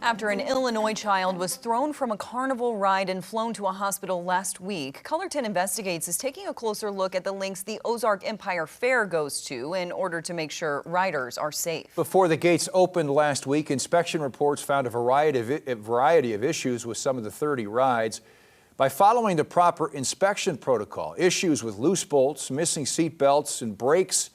After an Illinois child was thrown from a carnival ride and flown to a hospital last week, Cullerton Investigates is taking a closer look at the lengths the Ozark Empire Fair goes to in order to make sure riders are safe. Before the gates opened last week, inspection reports found a variety of issues with some of the 30 rides. By following the proper inspection protocol, issues with loose bolts, missing seat belts, and brakes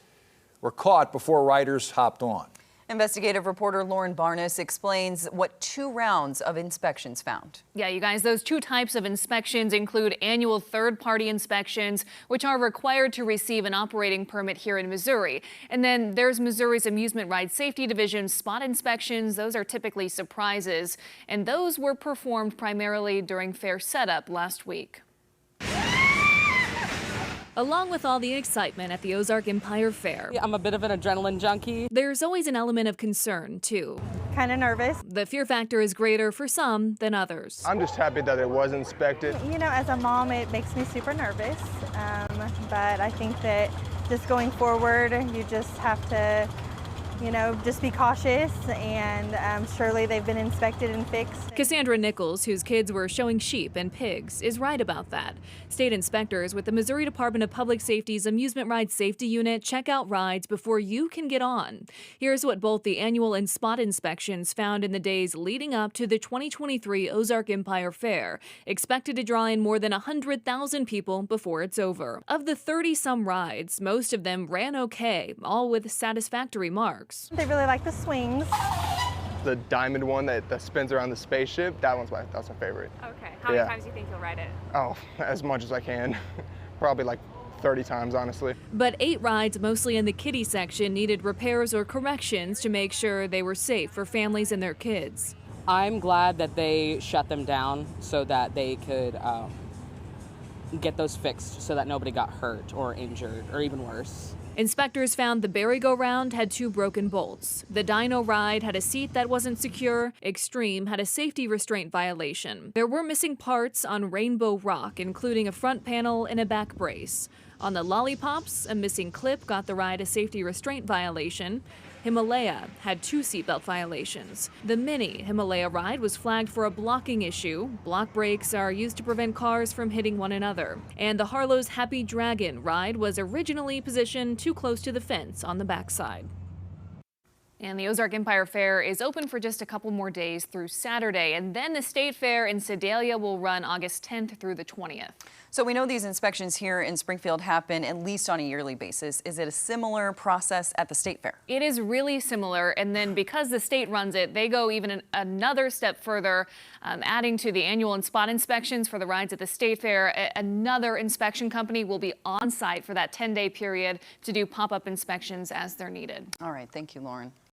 were caught before riders hopped on. Investigative reporter Lauren Barnes explains what 2 rounds of inspections found. Yeah, you guys, those 2 types of inspections include annual third-party inspections, which are required to receive an operating permit here in Missouri. And then there's Missouri's Amusement Ride Safety Division spot inspections. Those are typically surprises, and those were performed primarily during fair setup last week. Along with all the excitement at the Ozark Empire Fair, I'm a bit of an adrenaline junkie. There's always an element of concern, too. Kind of nervous. The fear factor is greater for some than others. I'm just happy that it was inspected. You know, as a mom, it makes me super nervous, but I think that just going forward, you just have to, just be cautious, and surely they've been inspected and fixed. Cassandra Nichols, whose kids were showing sheep and pigs, is right about that. State inspectors with the Missouri Department of Public Safety's Amusement Ride Safety Unit check out rides before you can get on. Here's what both the annual and spot inspections found in the days leading up to the 2023 Ozark Empire Fair, expected to draw in more than 100,000 people before it's over. Of the 30-some rides, most of them ran okay, all with satisfactory marks. They really like the swings. The diamond one that spins around the spaceship, that's my favorite. Okay, how many times do you think you'll ride it? Oh, as much as I can. Probably like 30 times, honestly. But 8 rides, mostly in the kiddie section, needed repairs or corrections to make sure they were safe for families and their kids. I'm glad that they shut them down so that they could get those fixed so that nobody got hurt or injured or even worse. Inspectors found the merry-go-round had 2 broken bolts. The Dino ride had a seat that wasn't secure. Extreme had a safety restraint violation. There were missing parts on Rainbow Rock, including a front panel and a back brace. On the Lollipops, a missing clip got the ride a safety restraint violation. Himalaya had 2 seatbelt violations. The mini Himalaya ride was flagged for a blocking issue. Block brakes are used to prevent cars from hitting one another. And the Harlow's Happy Dragon ride was originally positioned too close to the fence on the backside. And the Ozark Empire Fair is open for just a couple more days through Saturday, and then the State Fair in Sedalia will run August 10th through the 20th. So we know these inspections here in Springfield happen at least on a yearly basis. Is it a similar process at the State Fair? It is really similar, and then because the state runs it, they go even another step further, adding to the annual and spot inspections for the rides at the State Fair. Another inspection company will be on site for that 10-day period to do pop-up inspections as they're needed. All right, thank you, Lauren.